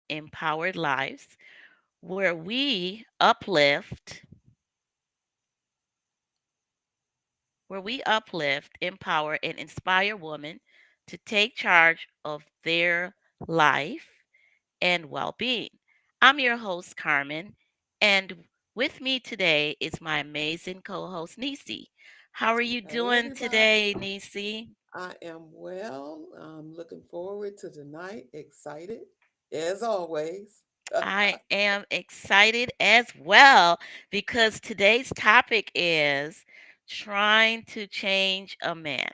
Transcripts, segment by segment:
Empowered Lives, where we uplift, empower, and inspire women to take charge of their life and well being. I'm your host, Carmen, and with me today is my amazing co host, Nisi. How are you Hey, doing today, everybody. Nisi? I am well. I'm looking forward to tonight. Excited, as always. I am excited as well because today's topic is trying to change a man.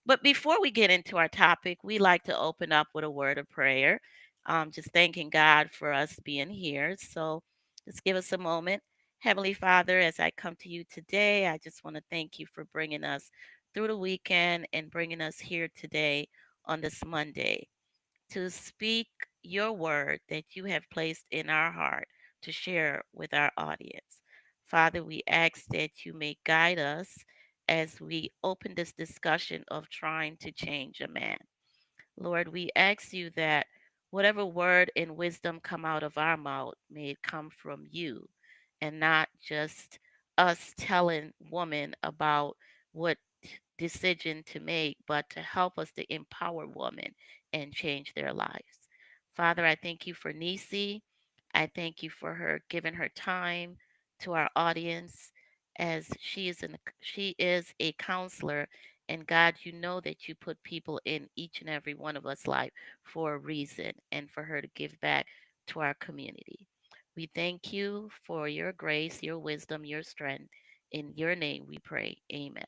But before we get into our topic, we like to open up with a word of prayer, just thanking God for us being here. So just give us a moment. Heavenly Father, as I come to you today, I just want to thank you for bringing us through the weekend and bringing us here today on this Monday to speak your word that you have placed in our heart to share with our audience. Father, we ask that you may guide us as we open this discussion of trying to change a man. Lord, we ask you that whatever word and wisdom come out of our mouth, may it come from you and not just us telling women about what decision to make, but to help us to empower women and change their lives. Father, I thank you for Nisi. I thank you for her giving her time to our audience as she is a counselor, and God, you know that you put people in each and every one of us life for a reason and for her to give back to our community. We thank you for your grace, your wisdom, your strength. In your name we pray. Amen.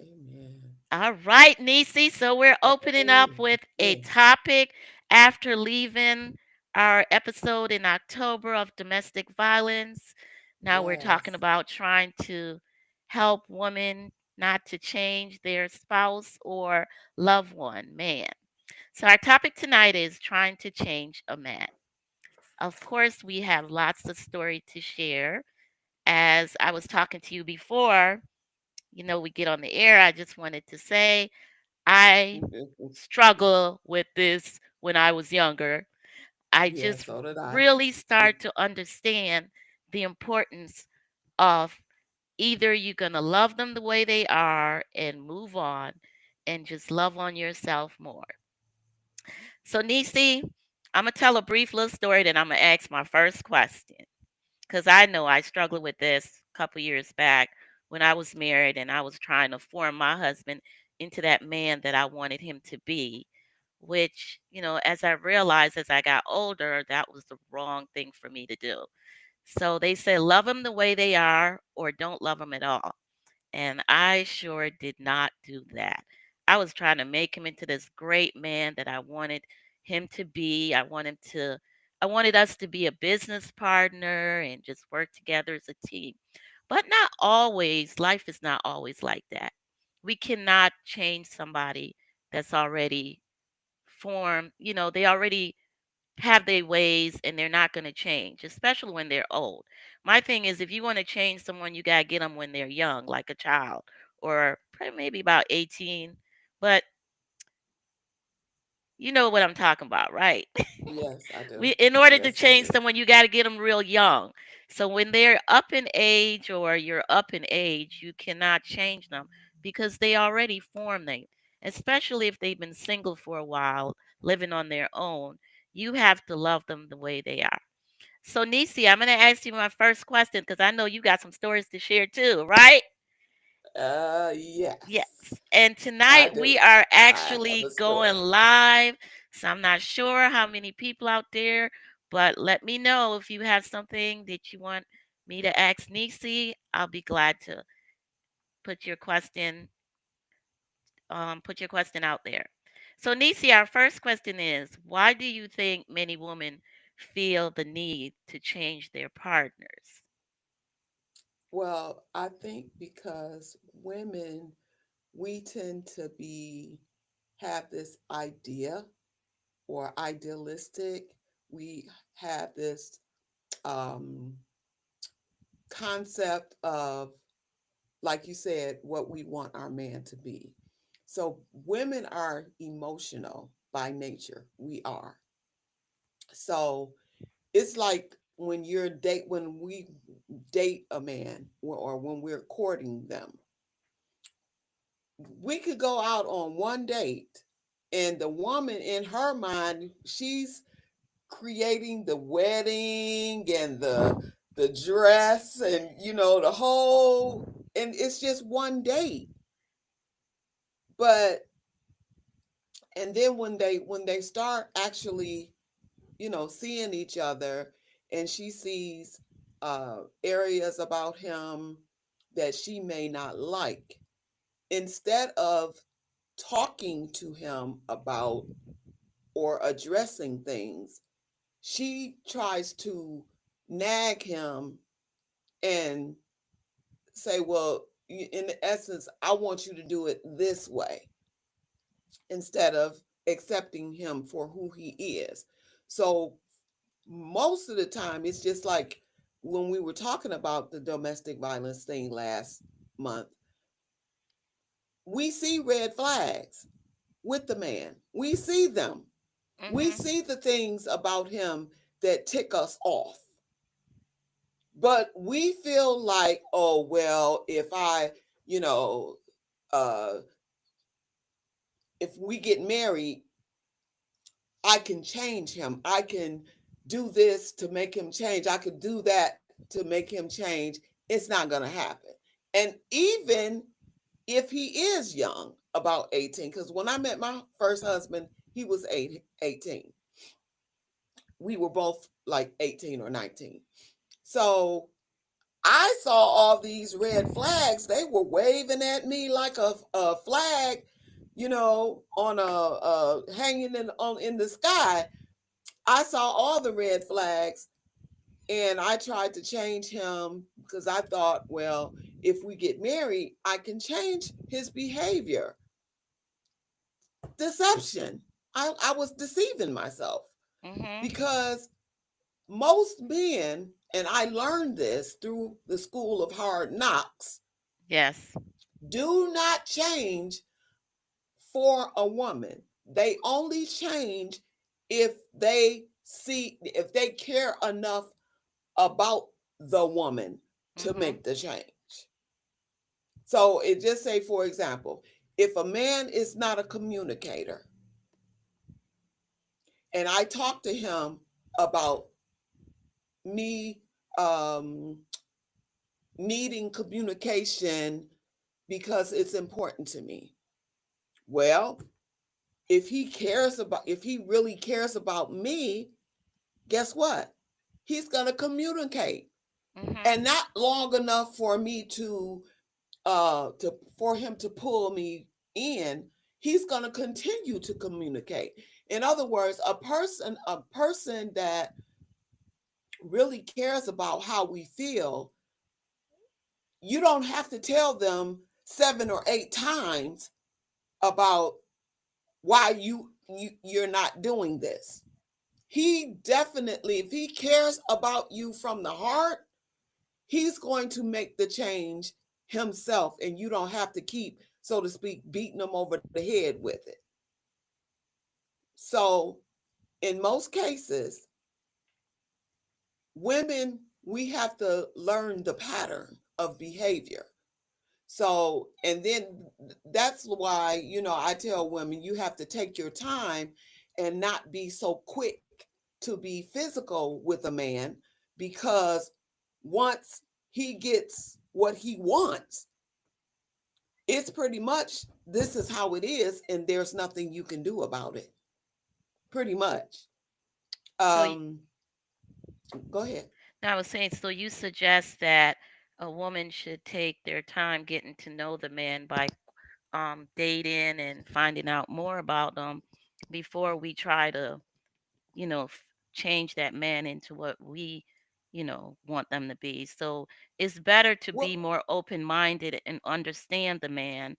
Amen. All right, Nisi. So we're opening up Oh, with a yes. topic after leaving our episode in October of domestic violence. Now we're talking Yes. about trying to help women not to change their spouse or loved one, man. So our topic tonight is trying to change a man. Of course, we have lots of story to share. As I was talking to you before, we get on the air, I just wanted to say I struggle with this when I was younger. I Yeah, just so did I. really start to understand the importance of either you're going to love them the way they are and move on and just love on yourself more. So, Nisi, I'm going to tell a brief little story, then I'm going to ask my first question because I know I struggled with this a couple years back when I was married and I was trying to form my husband into that man that I wanted him to be, which, as I realized as I got older, that was the wrong thing for me to do. So they say, love them the way they are or don't love them at all. And I sure did not do that. I was trying to make him into this great man that I wanted him to be. I wanted us to be a business partner and just work together as a team. But not always, life is not always like that. We cannot change somebody that's already formed, they already have their ways and they're not going to change, especially when they're old. My thing is, if you want to change someone, you got to get them when they're young, like a child, or maybe about 18. But you know what I'm talking about, right? Yes, I do. In order to Yes, I change do. someone, you got to get them real young. So when they're up in age or you're up in age, you cannot change them because they already formed them. Especially if they've been single for a while, living on their own, you have to love them the way they are. So, Nisi, I'm going to ask you my first question because I know you got some stories to share too, right? Yes. Yes, And I tonight we do. are I have a actually going story. live. So I'm not sure how many people out there, but let me know if you have something that you want me to ask Nisi. I'll be glad to put your question put your question out there. So Nisi, our first question is, why do you think many women feel the need to change their partners? Well, I think because women, we tend to have this idea or idealistic. We have this um, concept of, like you said, what we want our man to be. So women are emotional by nature. We are. So it's like when we date a man, or when we're courting them, we could go out on one date, and the woman in her mind, she's creating the wedding and the dress, and the whole, and it's just one date. But and then when they start actually seeing each other, and she sees areas about him that she may not like, instead of talking to him about or addressing things, she tries to nag him and say, well, in essence, I want you to do it this way, instead of accepting him for who he is. So most of the time, it's just like when we were talking about the domestic violence thing last month, we see red flags with the man. We see them. We Mhm. see the things about him that tick us off. But we feel like, oh, well, you know, uh, if we get married, I can change him. I can do this to make him change. I could do that to make him change. It's not going to happen. And even if he is young, about 18, because when I met my first husband, he was 18. We were both like 18 or 19. So I saw all these red flags. They were waving at me like a flag, on hanging in the sky. I saw all the red flags, and I tried to change him because I thought, well, if we get married, I can change his behavior. Deception. I was deceiving myself, Mhm. because most men, and I learned this through the school of hard knocks, Yes. do not change for a woman. They only change if if they care enough about the woman to Mhm. make the change. So it just say, for example, if a man is not a communicator, and I talk to him about me um, needing communication because it's important to me. Well, if he really cares about me, guess what? He's going to communicate. Mhm. And not long enough for me to for him to pull me in. He's going to continue to communicate. In other words, a person that really cares about how we feel, you don't have to tell them 7 or 8 times about why you're not doing this. He definitely, if he cares about you from the heart, he's going to make the change himself, and you don't have to keep, so to speak, beating him over the head with it. So in most cases, women, we have to learn the pattern of behavior. So, and then that's why, I tell women, you have to take your time and not be so quick to be physical with a man, because once he gets what he wants, it's pretty much this is how it is, and there's nothing you can do about it. Pretty much. So Um, Go ahead. I was saying, so you suggest that a woman should take their time getting to know the man by dating and finding out more about them before we try to, change that man into what we, want them to be. So it's better to What be more open minded and understand the man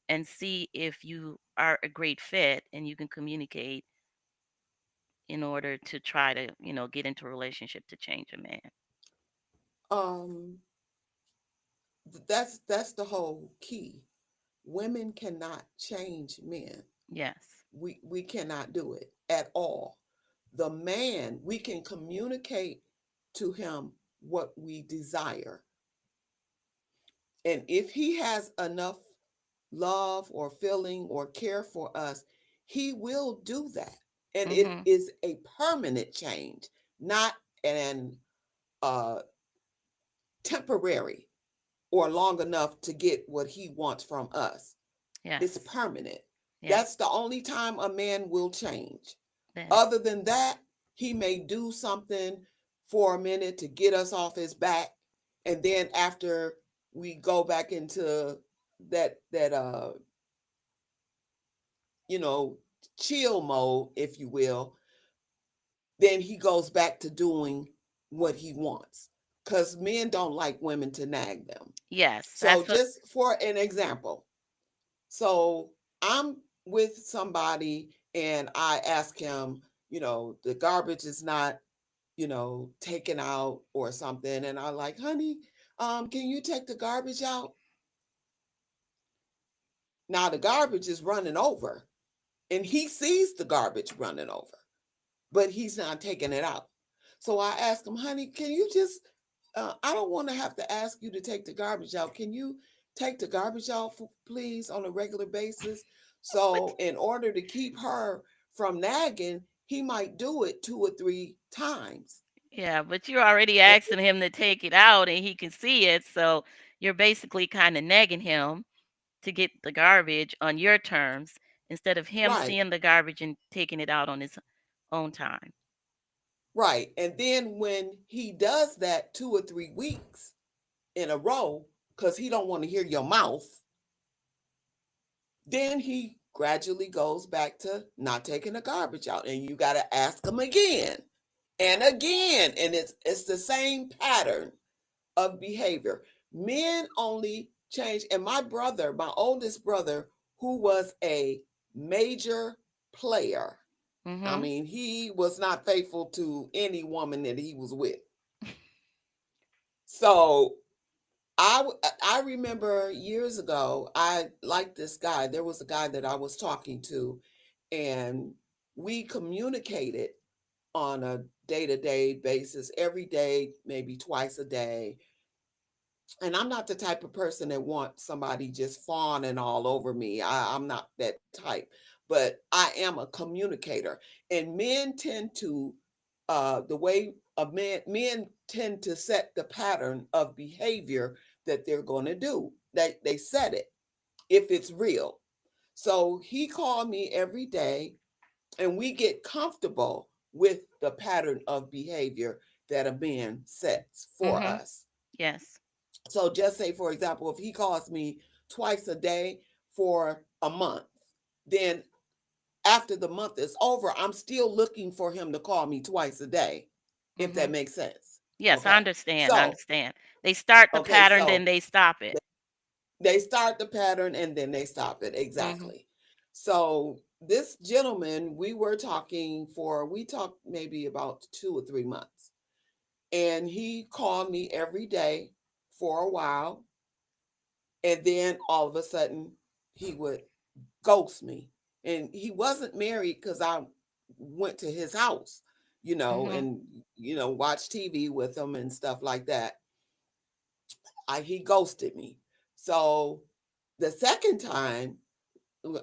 and see if you are a great fit and you can communicate in order to try to, get into a relationship to change a man. um that's the whole key. Women cannot change men. Yes. We cannot do it at all. The man, we can communicate to him what we desire. And if he has enough love or feeling or care for us, he will do that. And it Mhm. is a permanent change, not an uh, temporary or long enough to get what he wants from us. It's Yes. permanent. Yes. That's the only time a man will change. Yes. Other than that, he may do something for a minute to get us off his back. And then after we go back into that you know, chill mode, if you will, then he goes back to doing what he wants. Because men don't like women to nag them. Yes. So That's what. just for an example, so I'm with somebody and I ask him, the garbage is not, taken out or something. And I like, honey, can you take the garbage out? Now the garbage is running over and he sees the garbage running over, but he's not taking it out. So I ask him, honey, can you just, I don't want to have to ask you to take the garbage out. Can you take the garbage out, please, on a regular basis? But So, in order to keep her from nagging, he might do it 2 or 3 times. yeah, but you're already And- asking him to take it out, and he can see it. So you're basically kind of nagging him to get the garbage on your terms instead of him right, seeing the garbage and taking it out on his own time. right. And then when he does that 2 or 3 weeks in a row, because he don't want to hear your mouth, then he gradually goes back to not taking the garbage out. And you got to ask him again and again. And it's the same pattern of behavior. Men only change. And my brother, my oldest brother, who was a major player, I Mhm. mean, he was not faithful to any woman that he was with. So I remember years ago, I liked this guy. There was a guy that I was talking to, and we communicated on a day-to-day basis, every day, maybe twice a day. And I'm not the type of person that wants somebody just fawning all over me. I'm not that type, but I am a communicator. And men tend to, the way men tend to set the pattern of behavior that they're going to do. They set it if it's real. So he called me every day and we get comfortable with the pattern of behavior that a man sets for Mhm. us. Yes. So just say, for example, if he calls me twice a day for a month, then after the month is over, I'm still looking for him to call me twice a day, if that Mhm. makes sense. Yes, I Okay. understand. I So, understand. They start the okay, pattern, so then they stop it. they start the pattern and then they stop it. Mhm. Exactly. So this gentleman, we talked maybe about 2 or 3 months. And he called me every day for a while. And then all of a sudden he would ghost me. And he wasn't married because I went to his house, Mhm. and watched TV with him and stuff like that. He ghosted me. So the second time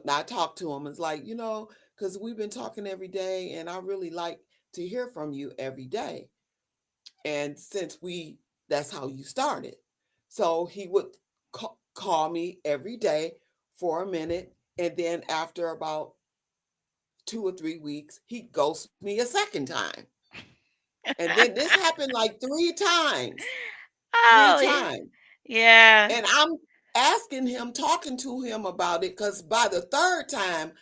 I talked to him, it's like, because we've been talking every day and I really like to hear from you every day. And since that's how you started. So he would call me every day for a minute. And then after about 2 or 3 weeks, he ghosts me a second time. And then this happened like 3 times, three Oh, times. yeah. And I'm asking him, talking to him about it, because by the third time,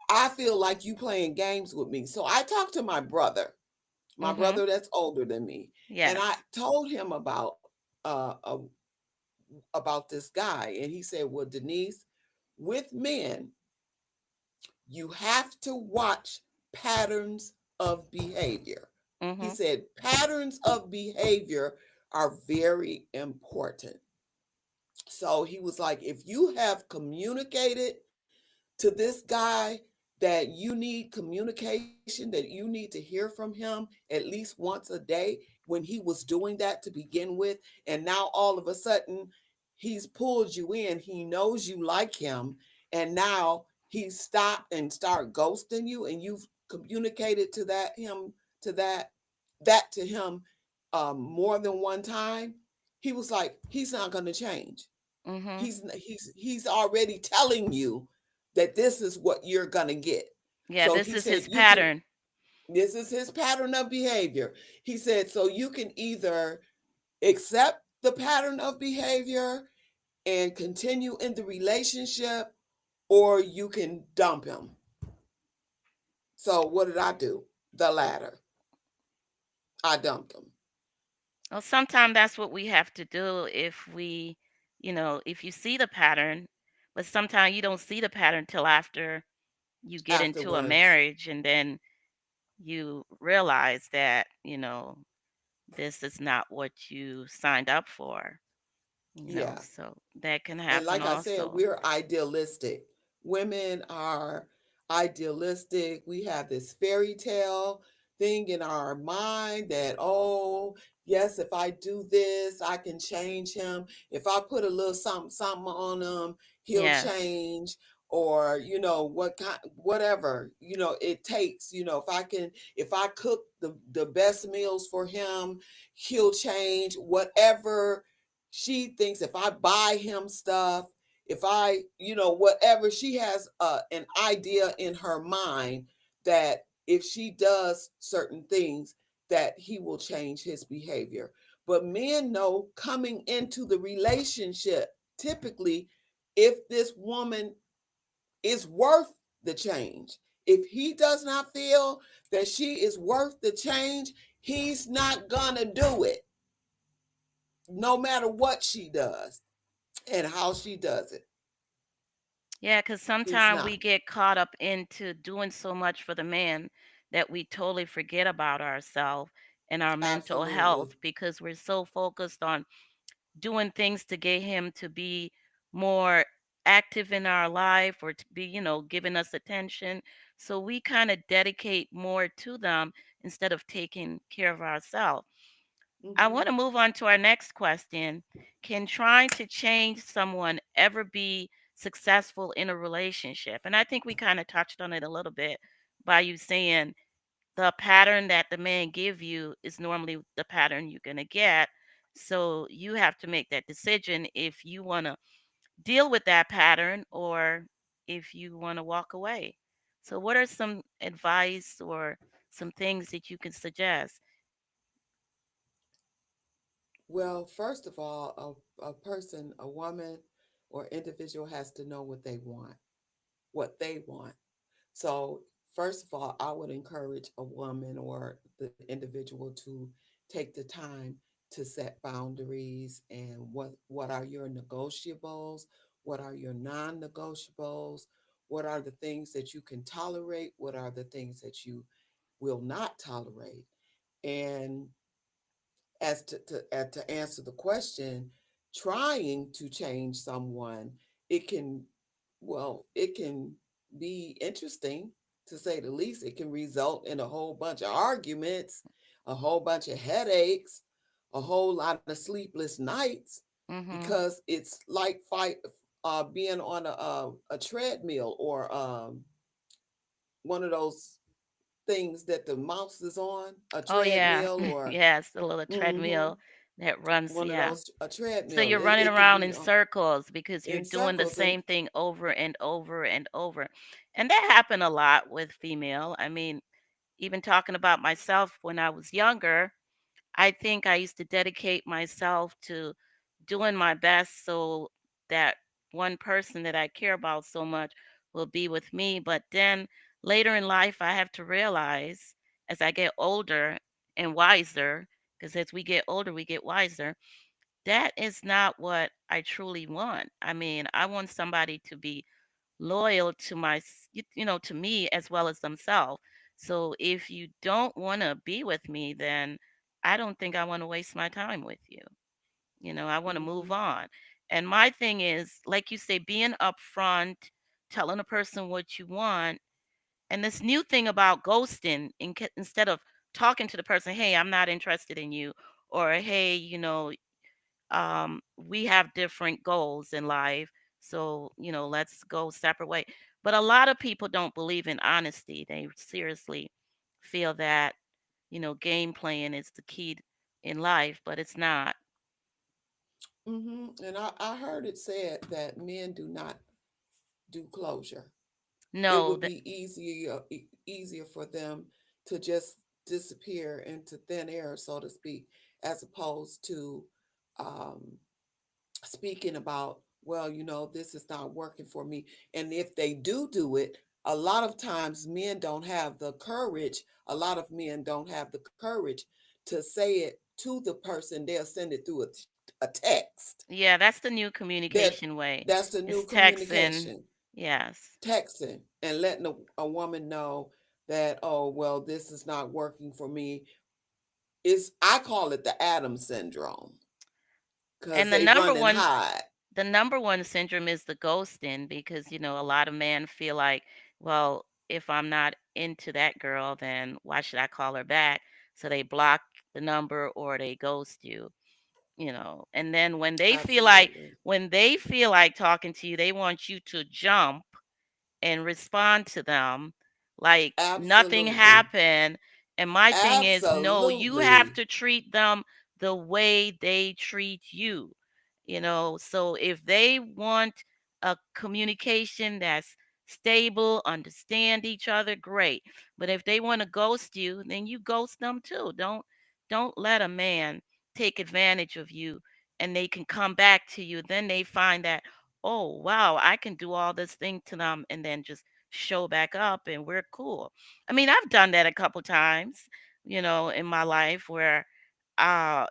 I feel like you playing games with me. So I talked to my Mhm. brother that's older than me, and I Yes. told him uh, uh, about this guy, and he said, "Well, Denise, with men, you have to watch patterns of behavior." He Mhm. said, "Patterns of behavior are very important." So he was like, "If you have communicated to this guy that you need communication, that you need to hear from him at least once a day when he was doing that to begin with. And now all of a sudden, he's pulled you in. He knows you like him. And now he's stopped and start ghosting you. And you've communicated to to that, to him more than one time. He was like, he's not going to change. Mhm. He's already telling you that this is what you're gonna get. Yeah, So this he is said his you can, pattern. this is his pattern of behavior. He said, so you can either accept the pattern of behavior and continue in the relationship, or you can dump him. So what did I do? The latter. I dumped him. Well, sometimes that's what we have to do if if you see the pattern, but sometimes you don't see the pattern till after you get into a Afterwards. marriage and then you realize that, this is not what you signed up for, Yeah. so that can And happen like I said, also. we're idealistic. Women are idealistic. We have this fairy tale thing in our mind that, oh, yes, if I do this, I can change him. If I put a little something, something on him, he'll Yes. change. Or, what kind, whatever, it takes, if I cook the best meals for him, he'll change. Whatever she thinks, if I buy him stuff, if I, whatever, she has an idea in her mind that if she does certain things, that he will change his behavior. But men know coming into the relationship, typically, if this woman is worth the change. If he does not feel that she is worth the change, he's not gonna do it, no matter what she does and how she does it. Yeah, because He's sometimes not. we get caught up into doing so much for the man that we totally forget about ourselves and our mental Absolutely. health because we're so focused on doing things to get him to be more active in our life or to be, giving us attention. So we kind of dedicate more to them instead of taking care of ourselves. I Hmm. want to move on to our next question. Can trying to change someone ever be successful in a relationship? And I think we kind of touched on it a little bit by you saying the pattern that the man give you is normally the pattern you're going to get. So you have to make that decision if you want to deal with that pattern or if you want to walk away. So what are some advice or some things that you can suggest? Well, first of all, a person, a woman or individual has to know what they want, what they want. So, first of all, I would encourage a woman or the individual to take the time to set boundaries and what are your negotiables, what are your non-negotiables, what are the things that you can tolerate, what are the things that you will not tolerate. And as to answer the question, trying to change someone, it can, it can be interesting, to say the least. It can result in a whole bunch of arguments, a whole bunch of headaches, a whole lot of sleepless nights, Mhm. because it's like being on a treadmill, or one of those things that the mouse is on, a Oh yeah. treadmill, or Yes, the little mhm, treadmill that runs, one of yeah. those, a So treadmill. you're It, running it can around be in circles because you're in doing the circles. And same thing over and over and over. And that happened a lot with female. I mean, even talking about myself when I was younger, I think I used to dedicate myself to doing my best so that one person that I care about so much will be with me. But then later in life, I have to realize as I get older and wiser, because as we get older, we get wiser, that is not what I truly want. I mean, I want somebody to be loyal to to me as well as themselves. So if you don't want to be with me, then I don't think I want to waste my time with you. I want to move mhm, on. And my thing is, like you say, being upfront, telling a person what you want, And this new thing about ghosting, instead of talking to the person, hey, I'm not interested in you, or hey, we have different goals in life, so let's go separate way. But a lot of people don't believe in honesty. They seriously feel that game playing is the key in life, but it's not. And I heard it said that men do not do closure. It No, would that be easier for them to just disappear into thin air, so to speak, as opposed to um, speaking about, well, this is not working for me. And if they do it, a lot of times men don't have the courage. A lot of men don't have the courage to say it to the person. They'll send it through a text. yeah, that's the new That communication way. that's the new It's texting. communication, Yes. texting, and letting a woman know that, oh, well, this is not working for me. Is I call it the Adam syndrome because And the they number run and one hide. the number one syndrome is the ghosting, because a lot of men feel like, well, if I'm not into that girl, then why should I call her back? So they block the number or they ghost you. And then Absolutely. when they feel like talking to you, they want you to jump and respond to them like nothing Absolutely. happened. And my thing is, no, you have Absolutely. to treat them the way they treat you. So if they want a communication that's stable, understand each other, great. But if they want to ghost you, then you ghost them too. Don't let a man take advantage of you and they can come back to you. Then they find that, oh wow, I can do all this thing to them and then just show back up and we're cool. I mean, I've done that a couple times, in my life where a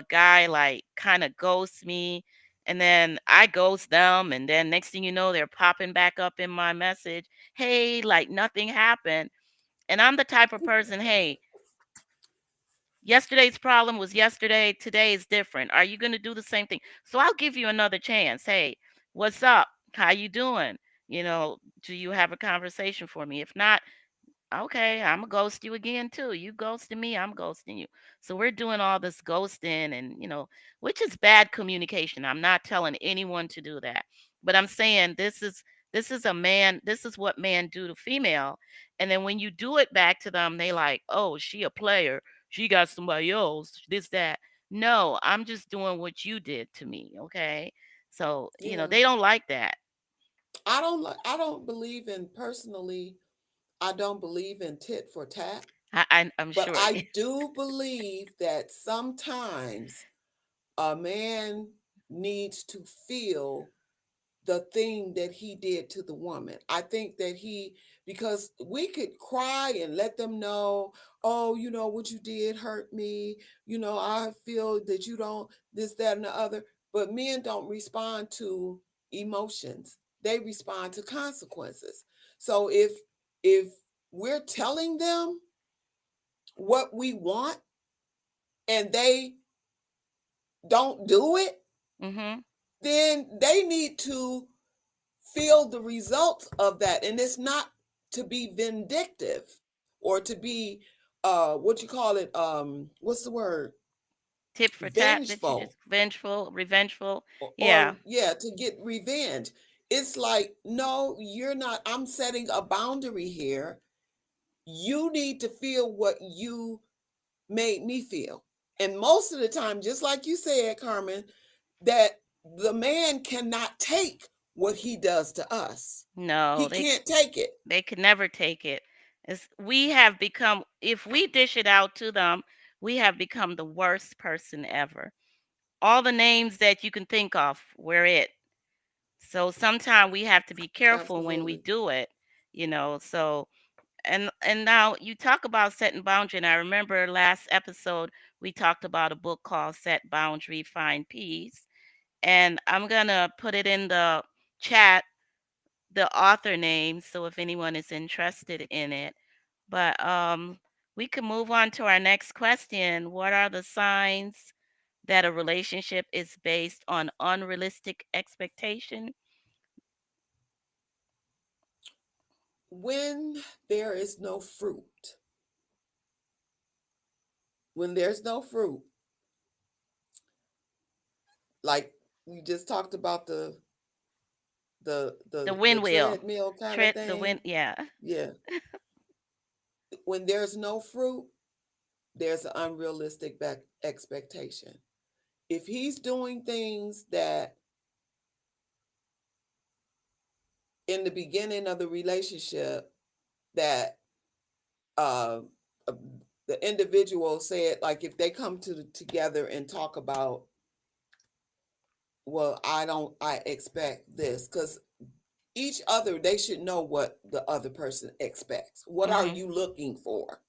guy like kind of ghosts me and then I ghost them and then next thing you know they're popping back up in my message. Hey, like nothing happened. And I'm the type of person, hey, yesterday's problem was yesterday. Today is different. Are you going to do the same thing? So I'll give you another chance. Hey, what's up? How you doing? Do you have a conversation for me? If not, okay, I'm gonna ghost you again too. You ghosting me, I'm ghosting you. So we're doing all this ghosting and which is bad communication. I'm not telling anyone to do that. But I'm saying this is a man, this is what men do to female. And then when you do it back to them, they like, oh, she a player. She got somebody else, this, that. No, I'm just doing what you did to me. Okay. So, Yeah. they don't like that. I don't believe in personally, I don't believe in tit for tat, I'm but sure. I do believe that sometimes a man needs to feel the thing that he did to the woman. I think that because we could cry and let them know, oh, what you did hurt me. I feel that you don't, this, that, and the other. But men don't respond to emotions, they respond to consequences. So if we're telling them what we want and they don't do it, Mhm. then they need to feel the results of that. And it's not to be vindictive or to be what you call it, what's the word, Tit for tat that you vengeful, just vengeful, revengeful. or Yeah. yeah, to get revenge. It's like, no, you're not. I'm setting a boundary here. You need to feel what you made me feel. And most of the time, just like you said, Carmen, that the man cannot take what he does to us. No, He can't take it. they could never take it. We have become, if we dish it out to them, we have become the worst person ever. All the names that you can think of, we're it. So sometimes we have to be careful when we Absolutely. do it. So and now you talk about setting boundary, and I remember last episode we talked about a book called Set Boundary, Find Peace. And I'm gonna put it in the chat, the author name, so if anyone is interested in it. But we can move on to our next question. What are the signs that a relationship is based on unrealistic expectation? when there is no fruit, when there's no fruit, like we just talked about The the wind wheel. treadmill kind of Tread the wind, thing. yeah. Yeah. When there's no fruit, there's an unrealistic expectation. If he's doing things that in the beginning of the relationship that uh, uh, the individual said, like if they come together and talk about, well, I expect this, because each other, they should know what the other person expects. What are Mhm. you looking for?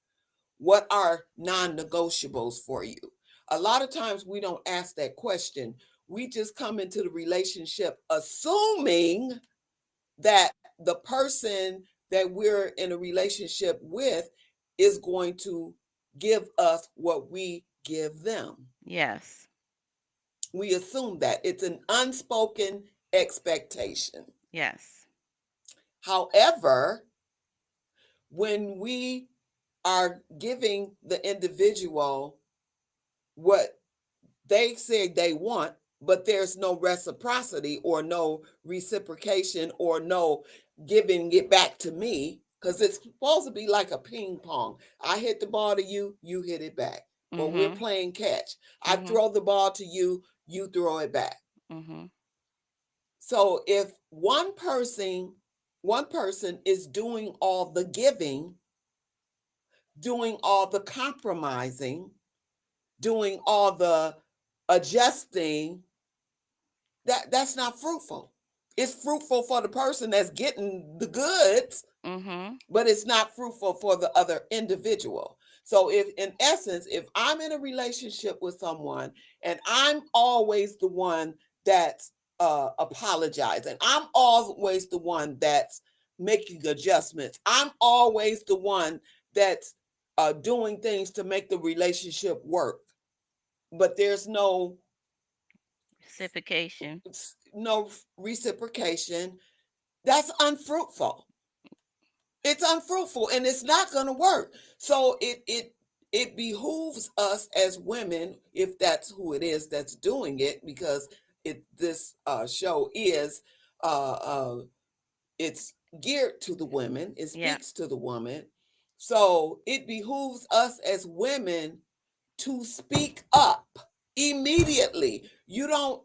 What are non-negotiables for you? A lot of times we don't ask that question. We just come into the relationship assuming that the person that we're in a relationship with is going to give us what we give them. Yes. We assume that it's an unspoken expectation. Yes. However, when we are giving the individual what they say they want, but there's no reciprocity or no reciprocation or no giving it back to me, because it's supposed to be like a ping pong. I hit the ball to you, you hit it back. Or we're Mhm. playing catch. I Mhm. throw the ball to you, you throw it back. Mhm. So if one person is doing all the giving, doing all the compromising, doing all the adjusting, that's not fruitful. It's fruitful for the person that's getting the goods, Mhm. but it's not fruitful for the other individual. So if in essence, if I'm in a relationship with someone and I'm always the one that's apologizing, I'm always the one that's making adjustments, I'm always the one that's doing things to make the relationship work, but there's Reciprocation. no reciprocation, that's unfruitful. It's unfruitful and it's not going to work. So it behooves us as women, if that's who it is that's doing it, because this show is uh, uh, it's geared to the women. It Yeah. speaks to the woman. So it behooves us as women to speak up immediately. You don't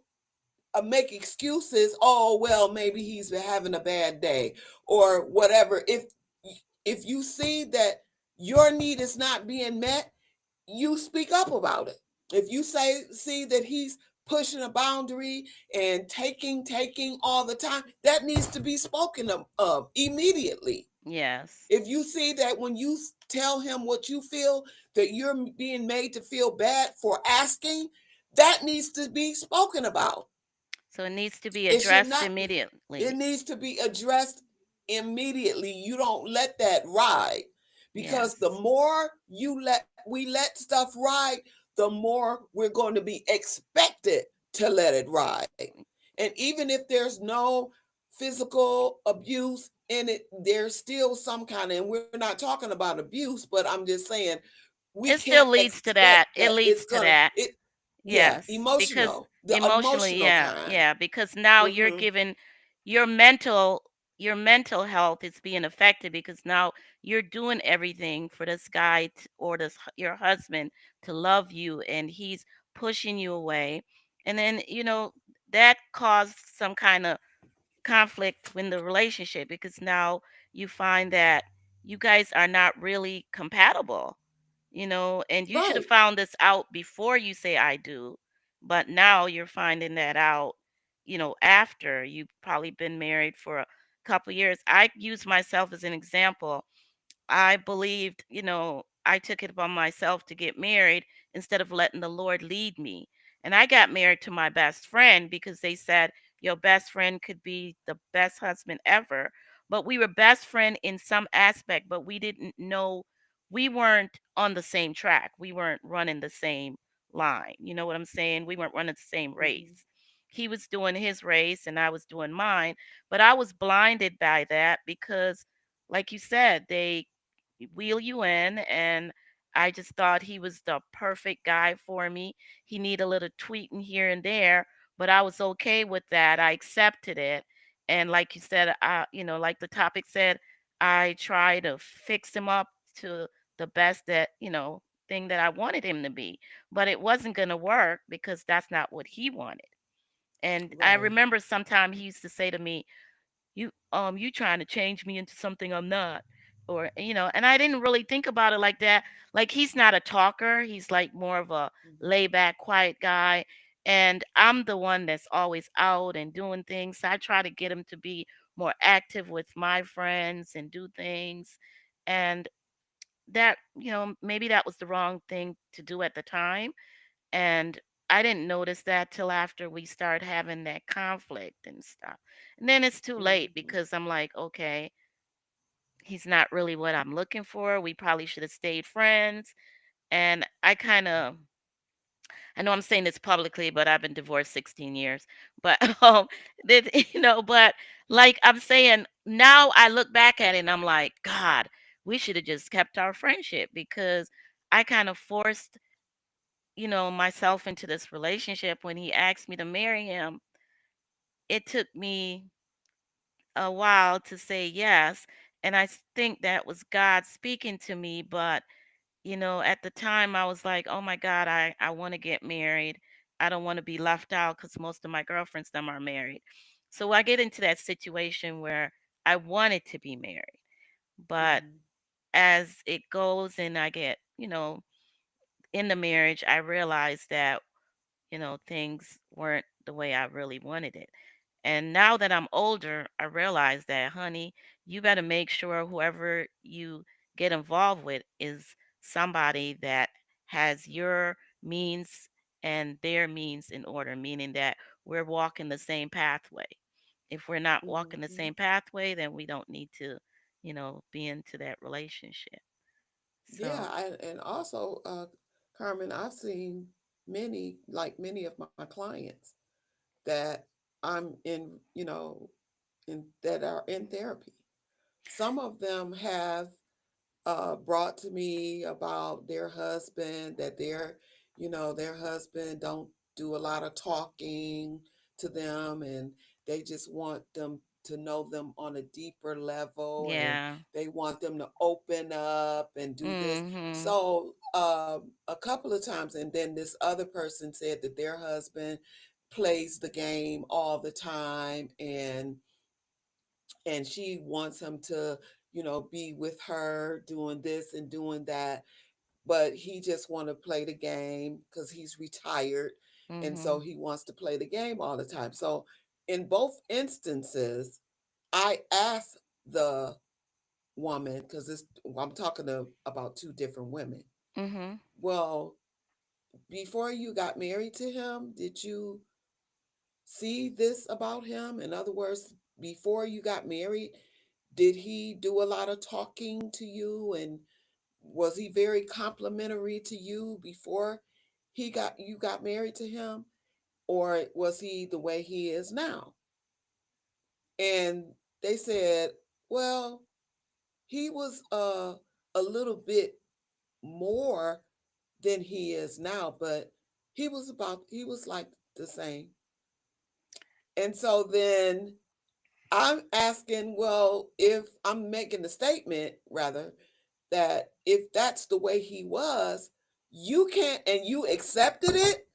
make excuses. Oh well, maybe he's been having a bad day or whatever. If you see that your need is not being met, you speak up about it. If you see that he's pushing a boundary and taking all the time, that needs to be spoken of immediately. Yes. If you see that when you tell him what you feel, that you're being made to feel bad for asking, that needs to be spoken about. So it needs to be It should addressed not, it immediately. needs to be addressed immediately. You don't let that ride, because the Yes. more we let stuff ride, the more we're going to be expected to let it ride. And even if there's no physical abuse in it, there's still some kind of, and we're not talking about abuse, but I'm just saying we It can't still leads to expect that. It that it's leads to gonna that. it yeah, Yes, because emotional, the emotionally, emotional yeah, kind. yeah, because now you're Mm-hmm. given your mental your mental health is being affected because now you're doing everything for this guy or your husband to love you and he's pushing you away. And then, that caused some kind of conflict in the relationship because now you find that you guys are not really compatible, and you should have Right. found this out before you say I do, but now you're finding that out, after you've probably been married for a couple years. I use myself as an example. I believed, I took it upon myself to get married instead of letting the Lord lead me. And I got married to my best friend because they said your best friend could be the best husband ever. But we were best friend in some aspect, but we didn't know we weren't on the same track. We weren't running the same line. You know what I'm saying? We weren't running the same Mm-hmm. race. He was doing his race and I was doing mine, but I was blinded by that because like you said, they wheel you in, and I just thought he was the perfect guy for me. He needed a little tweeting here and there, but I was okay with that. I accepted it. And like you said, like the topic said, I try to fix him up to the best thing that I wanted him to be. But it wasn't going to work because that's not what he wanted. And I Right. remember sometime he used to say to me, you trying to change me into something I'm not. Or, and I didn't really think about it like that. Like, he's not a talker. He's like more of a Mhm. laid back, quiet guy. And I'm the one that's always out and doing things. So I try to get him to be more active with my friends and do things. And that, maybe that was the wrong thing to do at the time. And I didn't notice that till after we started having that conflict and stuff. And then it's too late Mhm. because I'm like, okay, he's not really what I'm looking for. We probably should have stayed friends. And I know I'm saying this publicly, but I've been divorced 16 years. But but like I'm saying, now I look back at it and I'm like, God, we should have just kept our friendship because I kind of forced myself into this relationship. When he asked me to marry him, it took me a while to say yes. And think that was God speaking to me. But, at the time I was like, oh my God, I want to get married. I don't want to be left out because most of my girlfriends, them are married. So I get into that situation where I wanted to be married. But Mhm. as it goes and I get, in the marriage, I realized that things weren't the way I really wanted it. And now that I'm older, I realize that, honey, you better make sure whoever you get involved with is somebody that has your means and their means in order, meaning that we're walking the same pathway. If we're not walking the Mhm. same pathway, then we don't need to, be into that relationship. Yeah, So, and also, Carmen, I've seen many of my clients that I'm in, in that are in therapy. Some of them have brought to me about their husband, that their husband don't do a lot of talking to them, and they just want them to know them on a deeper level, and yeah. they want them to open up and do this. Mhm. So a couple of times, and then this other person said that their husband plays the game all the time, and she wants him to be with her doing this and doing that, but he just want to play the game because he's retired, and so Mhm. he wants to play the game all the time. So in both instances, I asked the woman, because I'm talking about two different women. Mhm. Well, before you got married to him, did you see this about him? In other words, before you got married, did he do a lot of talking to you, and was he very complimentary to you before you got married to him, or was he the way he is now? And they said, well, he was a little bit more than he is now, but he was like the same. And so then I'm asking, well, if I'm making the statement, rather, that if that's the way he was, you can't, and you accepted it,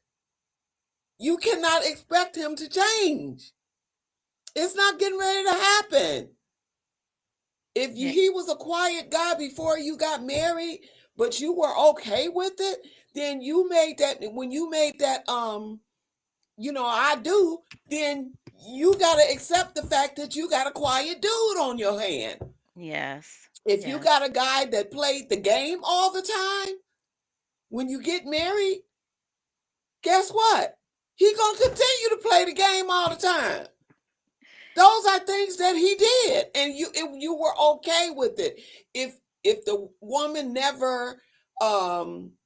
you cannot expect him to change. It's not getting ready to happen. If Yeah. he was a quiet guy before you got married, but you were okay with it, then when you made that, I do, then you got to accept the fact that you got a quiet dude on your hand. Yes. If you Yes. got a guy that played the game all the time, when you get married, guess what? He gonna continue to play the game all the time. Those are things that he did, and you were okay with it. If the woman um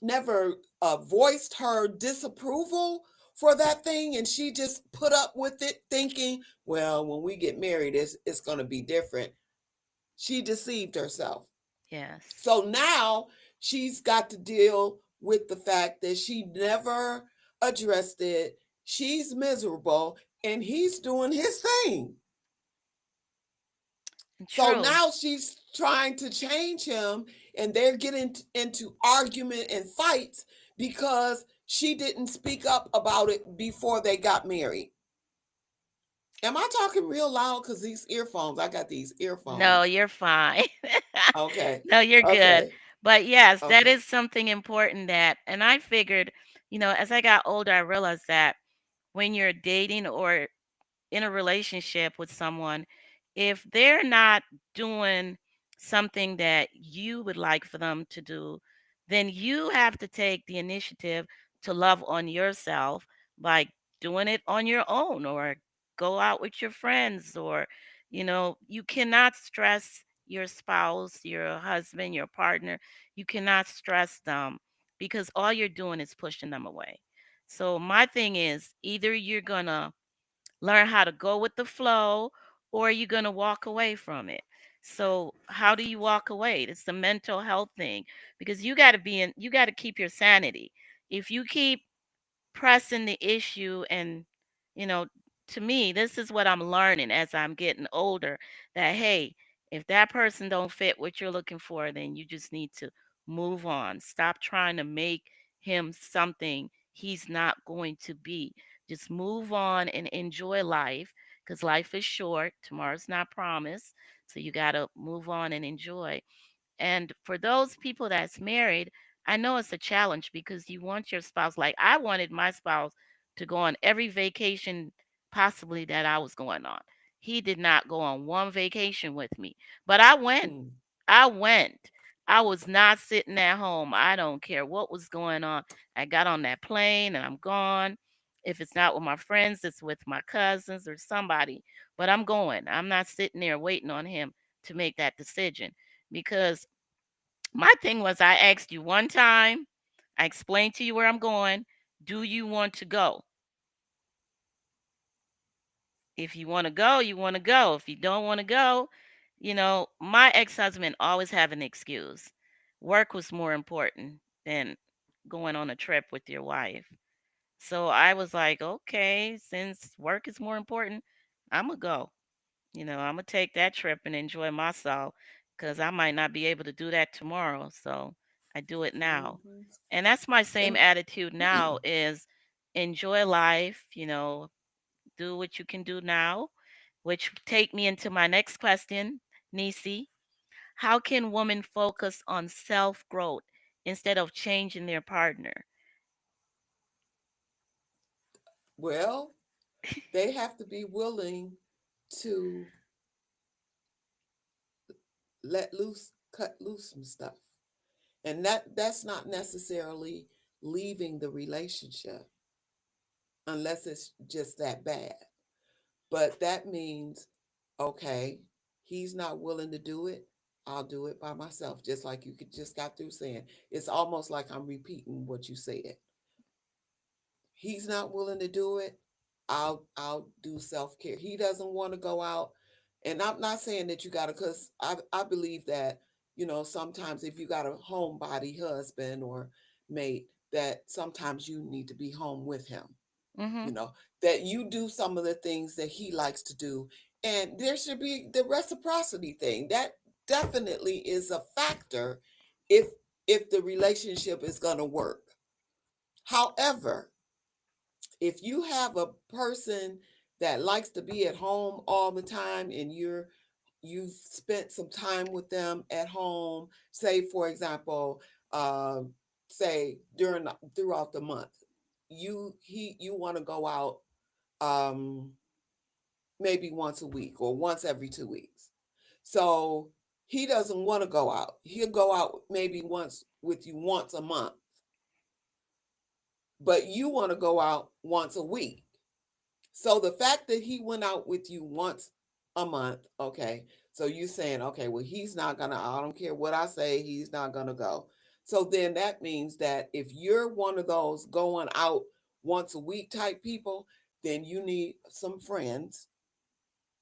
never voiced her disapproval for that thing, and she just put up with it, thinking, well, when we get married, it's gonna be different. She deceived herself. Yes. So now she's got to deal with the fact that she never addressed it. She's miserable and he's doing his thing. So True. now she's trying to change him, and they're getting into argument and fights because she didn't speak up about it before they got married. Am I talking real loud? Because these earphones, I got these No, earphones. you're fine. Okay. No, you're good. Okay. But yes, that Okay. is something important that, and I figured, as I got older, I realized that when you're dating or in a relationship with someone, if they're not doing something that you would like for them to do, then you have to take the initiative to love on yourself by doing it on your own or go out with your friends or you cannot stress your spouse, your husband, your partner. You cannot stress them because all you're doing is pushing them away. So my thing is either you're going to learn how to go with the flow or you're going to walk away from it. So how do you walk away? It's a mental health thing because you got to keep your sanity. If you keep pressing the issue and you know to me this is what I'm learning as I'm getting older, that hey, if that person don't fit what you're looking for, then you just need to move on. Stop trying to make him something he's not going to be. Just move on and enjoy life because life is short. Tomorrow's not promised, so you got to move on and enjoy. And for those people that's married, I know it's a challenge because you want your spouse, like I wanted my spouse to go on every vacation possibly that I was going on. He did not go on one vacation with me, but I went. Hmm. I went. I was not sitting at home. I don't care what was going on. I got on that plane and I'm gone. If it's not with my friends, it's with my cousins or somebody, but I'm going. I'm not sitting there waiting on him to make that decision because my thing was I asked you one time, I explained to you where I'm going. Do you want to go? If you want to go, you want to go. If you don't want to go, my ex-husband always have an excuse. Work was more important than going on a trip with your wife. So I was like, okay, since work is more important, I'm going to go. I'm gonna take that trip and enjoy myself because I might not be able to do that tomorrow. So I do it now. Hmm. And that's my same And attitude now is enjoy life, do what you can do now, which take me into my next question, Nisi. How can women focus on self-growth instead of changing their partner? well, they have to be willing to let loose, cut loose some stuff. And that's not necessarily leaving the relationship unless it's just that bad. But that means, okay, he's not willing to do it. I'll do it by myself, just like you could just got through saying. It's almost like I'm repeating what you said. He's not willing to do it. I'll do self-care. He doesn't want to go out. And I'm not saying that you gotta, because I believe that, sometimes if you got a homebody husband or mate, that sometimes you need to be home with him, you Mhm. know, that you do some of the things that he likes to do. And there should be the reciprocity thing. That definitely is a factor if the relationship is going to work. However, if you have a person that likes to be at home all the time and you've spent some time with them at home, say for example, um, say throughout the month, you want to go out, um, maybe once a week or once every 2 weeks. So he doesn't want to go out. He'll go out maybe once with you once a month, but you want to go out once a week. So the fact that he went out with you once a month, okay. So you saying, okay, well, he's not gonna, I don't care what I say, he's not gonna go. So then that means that if you're one of those going out once a week type people, then you need some friends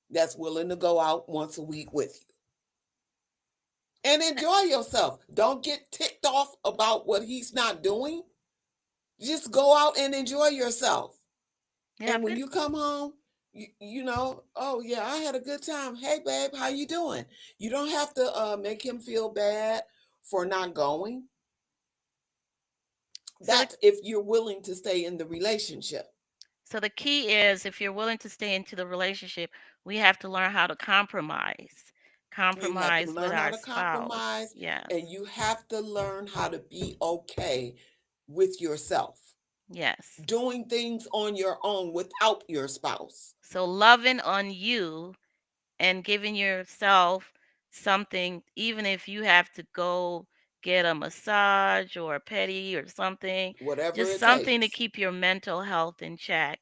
that's willing to go out once a week with you. and enjoy yourself. Don't get ticked off about what he's not doing. Just go out and enjoy yourself. Yeah, And when you come home, oh yeah, I had a good time. Hey babe, how you doing? You don't have to make him feel bad for not going. so the That's if you're willing to stay in the relationship. so the key is if you're willing to stay into the relationship, we have to learn how to compromise. You have to Compromise with learn how our to spouse. compromise, Yes. and you have to learn how to be okay with yourself, Yes. doing things on your own without your spouse. So loving on you and giving yourself something, even if you have to go get a massage or a pedi or something, Whatever just it something to takes. keep your mental health in check.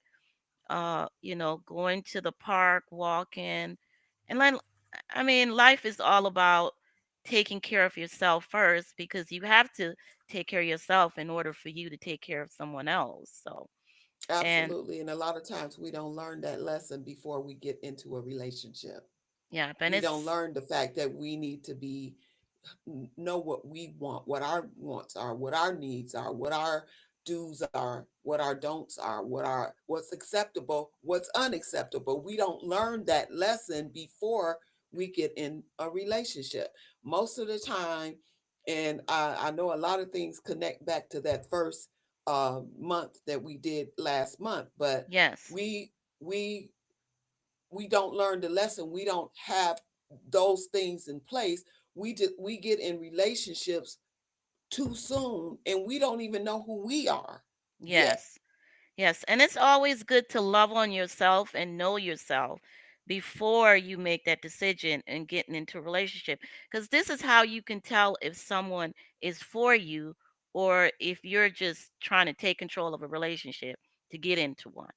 Going to the park, walking, and then, I mean, life is all about taking care of yourself first because you have to take care of yourself in order for you to take care of someone else. So, and Absolutely. And a lot of times we don't learn that lesson before we get into a relationship. yeah, and We don't it's learn the fact that we need to know what we want, what our wants are, what our needs are, what our do's are, what our don'ts are, what's acceptable, what's unacceptable. We don't learn that lesson before we get in a relationship. Most of the time, and I know a lot of things connect back to that first month that we did last month, but yes, we we we don't learn the lesson. We don't have those things in place. We get in relationships too soon, and we don't even know who we are yet. yes. Yes, and it's always good to love on yourself and know yourself before you make that decision and getting into a relationship. Because this is how you can tell if someone is for you or if you're just trying to take control of a relationship to get into one.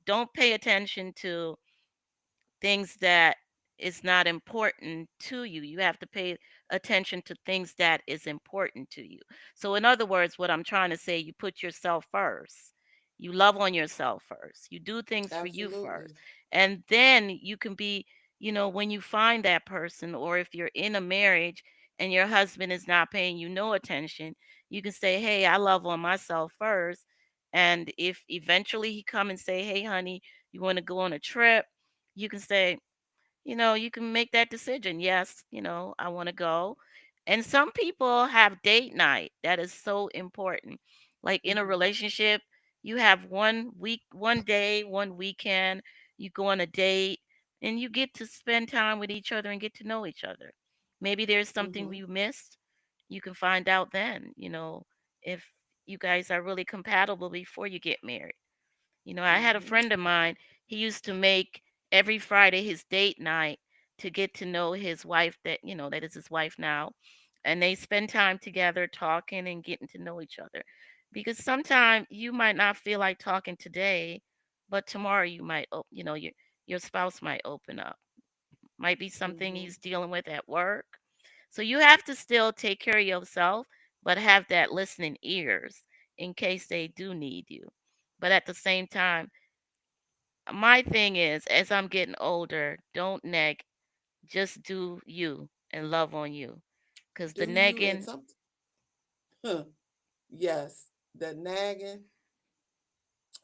Don't pay attention to things that is not important to you. You have to pay attention to things that is important to you. So in other words, what I'm trying to say, you put yourself first. You love on yourself first. You do things for you first. Absolutely. And then you can be, when you find that person or if you're in a marriage and your husband is not paying you no attention, you can say, "Hey, I love on myself first." And if eventually he come and say, "Hey, honey, you want to go on a trip?" You can say, you can make that decision. Yes, I want to go. And some people have date night. That is so important. Like in a Hmm. relationship, you have one week, one day, one weekend, you go on a date and you get to spend time with each other and get to know each other. Maybe there's something Hmm. you missed. You can find out then, if you guys are really compatible before you get married. I had a Hmm. friend of mine, he used to make every Friday his date night to get to know his wife that is his wife now. And they spend time together talking and getting to know each other. Because sometimes you might not feel like talking today, but tomorrow you might, your spouse might open up. Might be something Hmm. he's dealing with at work. So you have to still take care of yourself, but have that listening ears in case they do need you. But at the same time, my thing is, as I'm getting older, don't neg, just do you and love on you. Because the Do you and negging, some huh, yes, the nagging,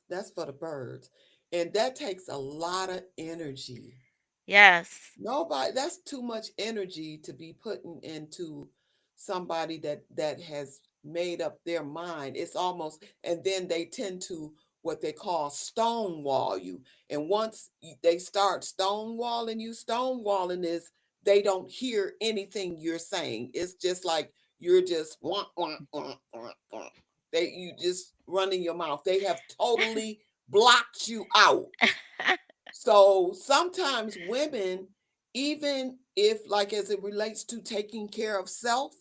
that's for the birds. And that takes a lot of energy. yes, Nobody, that's too much energy to be putting into somebody that has made up their mind. It's almost, and then they tend to what they call stonewall you. And once they start stonewalling is they don't hear anything you're saying. It's just like you're just they you just running your mouth. They have totally blocked you out. So sometimes women, even if like as it relates to taking care of self,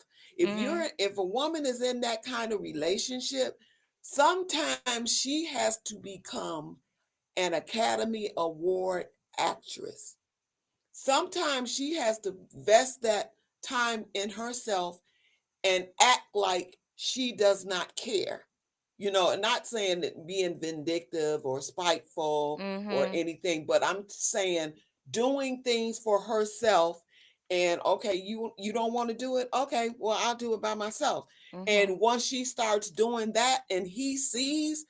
hmm if a woman is in that kind of relationship, sometimes she has to become an Academy Award actress. Sometimes she has to vest that time in herself and act like she does not care. And not saying that being vindictive or spiteful or hmm anything, but I'm saying doing things for herself And okay, you don't want to do it. Okay, well, I'll do it by myself. Mhm. And once she starts doing that and he sees,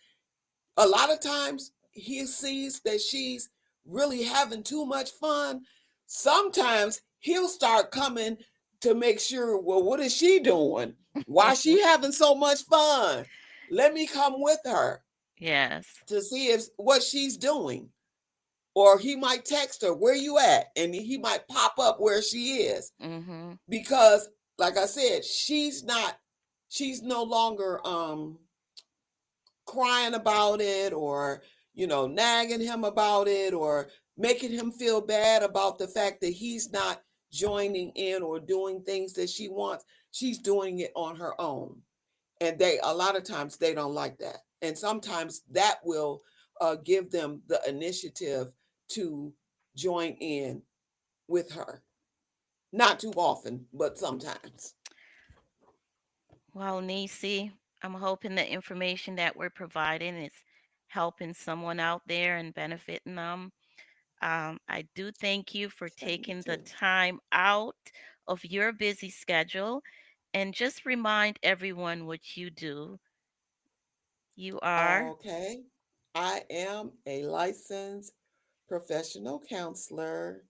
a lot of times he sees that she's really having too much fun. Sometimes he'll start coming to make sure, well, what is she doing? Why is she having so much fun? Let me come with her Yes. to see if what she's doing. Or he might text her, where you at? And he might pop up where she is. Mhm. Because like I said, she's no longer crying about it, or nagging him about it, or making him feel bad about the fact that he's not joining in or doing things that she wants. She's doing it on her own, and they a lot of times they don't like that, and sometimes that will give them the initiative to join in with her. Not too often, but sometimes. Well, Nisi, I'm hoping the information that we're providing is helping someone out there and benefiting them. I do thank you for taking the 72. time out of your busy schedule and just remind everyone what you do. You are, Okay. I am a licensed professional counselor.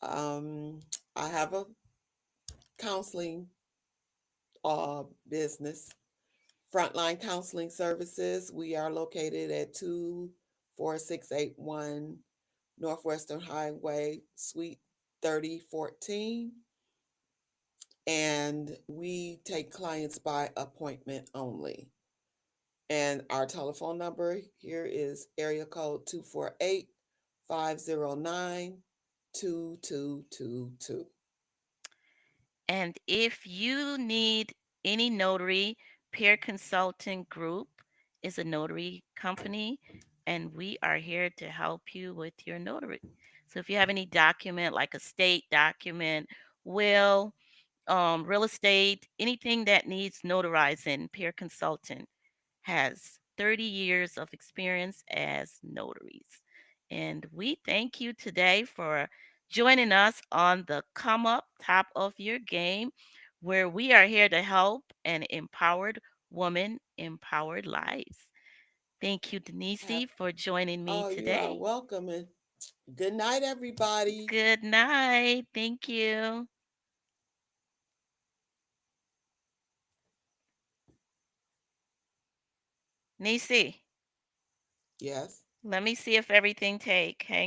Um, I have a counseling business, Frontline Counseling Services. We are located at 24681 Northwestern Highway, Suite 3014. And we take clients by appointment only. And our telephone number here is area code 248-509-2222. and if you need any notary, Peer Consulting Group is a notary company, and we are here to help you with your notary. So if you have any document like a state document, will, real estate, anything that needs notarizing, Peer Consultant has 30 years of experience as notaries. And we thank you today for joining us on the Come Up Top of Your Game, where we are here to help an empowered woman, empowered lives. Thank you, Have, Denise, for joining me oh, you are today. welcome. And good night, everybody. Good night. Thank you. Nisi, Yes. let me see if everything take. Hang